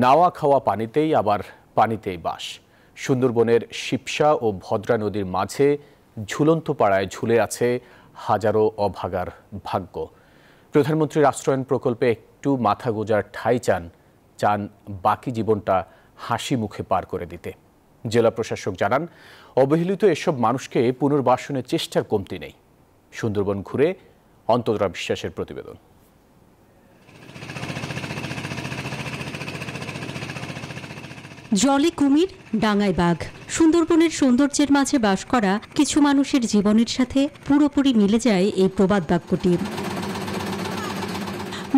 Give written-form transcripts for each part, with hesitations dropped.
নাওয়া খাওয়া পানিতেই আবার পানিতেই বাস। সুন্দরবনের শিবসা ও ভদ্রা নদীর মাঝে ঝুলন্ত পাড়ায় ঝুলে আছে হাজারো অভাগার ভাগ্য। প্রধানমন্ত্রীর আশ্রয়ন প্রকল্পে একটু মাথা গোঁজার ঠাঁই চান বাকি জীবনটা হাসি মুখে পার করে দিতে। জেলা প্রশাসক জানান, অবহেলিত এসব মানুষকে পুনর্বাসনের চেষ্টার কমতি নেই। সুন্দরবন ঘুরে অন্তরা বিশ্বাসের প্রতিবেদন। জলে কুমির, ডাঙায় বাঘ। সুন্দরবনের সৌন্দর্যের মাঝে বাস করা কিছু মানুষের জীবনের সাথে পুরোপুরি মিলে যায় এই প্রবাদ বাক্যটি।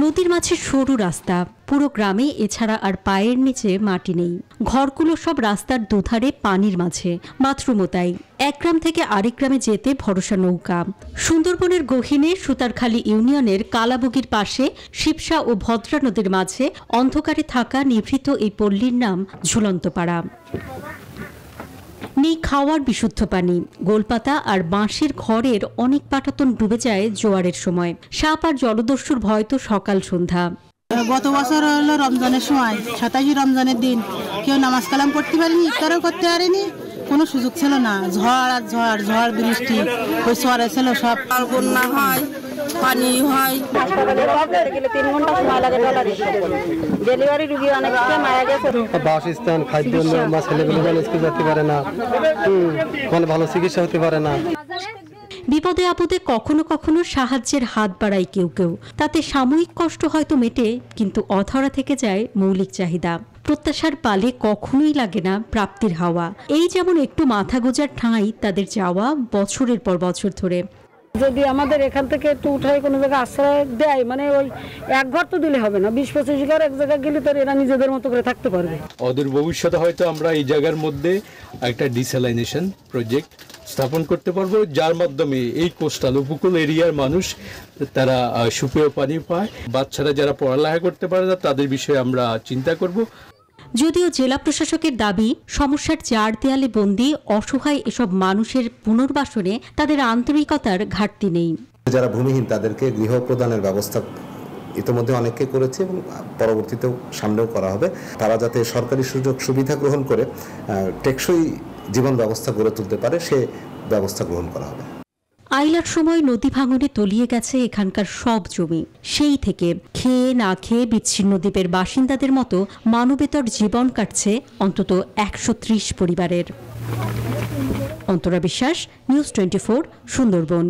নদীর মাঝে সরু রাস্তা, পুরো গ্রামে এছাড়া আর পায়ের নিচে মাটি নেই। ঘরগুলো সব রাস্তার দুধারে পানির মাঝে, বাথরুমও তাই। এক গ্রাম থেকে আরেক গ্রামে যেতে ভরসা নৌকা। সুন্দরবনের গহীনে সুতারখালী ইউনিয়নের কালাবুগির পাশে শিবসা ও ভদ্রা নদীর মাঝে অন্ধকারে থাকা নিভৃত এই পল্লীর নাম ঝুলন্তপাড়া। নেই খাওয়ার বিশুদ্ধ পানি। গোলপাতা আর বাঁশের ঘরের অনেক পাটাতন ডুবে যায় জোয়ারের সময়। সাপ আর জলদস্যুর ভয় তো সকাল সন্ধ্যা। গত বছর হলো রমজানের সময়, 27 রমজানের দিন কেউ নামাজ কালাম পড়তে পারেনি, ইফতারও করতে পারেনি, কোনো সুযোগ ছিল না। ঝড় আর ঝড় বৃষ্টি, ওই সোয়ারে ছিল সব। বন্যা হয়, পানি হয়, হাসপাতালে গেলে 3 ঘন্টা সময় লাগে। ডেলিভারি রোগী অনেক মারা গেছে। বাসস্থান, খাদ্য, ছেলেগুলো স্কুল যেতে পারে না, কোনো ভালো চিকিৎসা হতে পারে না। বিপদে আপদে কখনো কখনো সাহায্যের হাত বাড়ায় কেউ কেউ। তাতে সাময়িক কষ্ট হয়তো মেটে, কিন্তু অধরা থেকে যায় মৌলিক চাহিদা। প্রত্যাশার পালে কখনোই লাগে না প্রাপ্তির হাওয়া। এই যেমন একটু মাথা গোঁজার ঠাঁই তাদের যাওয়া বছরের পর বছর ধরে। যদি আমাদের এখান থেকে একটু উঠায় কোনো জায়গায় আশ্রয় দেয়, মানে ওই এক ঘর তো দিলে হবে না, 20-25 ঘর এক জায়গায় গেলে তো এরা নিজেদের মতো করে থাকতে পারবে। ওদের ভবিষ্যতে হয়তো আমরা এই জায়গার মধ্যে একটা ডিস্যালাইনেশন প্রজেক্ট স্থাপন করতে পারবো, যার মাধ্যমে এই কোস্টাল উপকূল এরিয়ার মানুষ তারা সুপেয় পানি পায়। বাচ্চারা যারা পড়ালেখা করতে পারে না তাদের বিষয়ে আমরা চিন্তা করব। যদিও জেলা প্রশাসকের দাবি, সমস্যার চার দেয়ালে বন্দী অসহায় এসব মানুষের পুনর্বাসনে তাদের আন্তরিকতার ঘাটতি নেই। যারা ভূমিহীন তাদেরকে গৃহ প্রদানের ব্যবস্থা ইতিমধ্যে অনেকে করেছে এবং পরবর্তীতেও সামনেও করা হবে। তারা যাতে সরকারি সুযোগ সুবিধা গ্রহণ করে টেকসই জীবন ব্যবস্থা গড়ে তুলতে পারে, সে ব্যবস্থা গ্রহণ করা হবে। আইলার সময় নদী ভাঙনে তলিয়ে গেছে এখানকার সব জমি। সেই থেকে খেয়ে না খেয়ে বিচ্ছিন্ন দ্বীপের বাসিন্দাদের মতো মানবেতর জীবন কাটছে অন্তত 130 পরিবারের। অন্তরা বিশ্বাস, নিউজ 24, সুন্দরবন।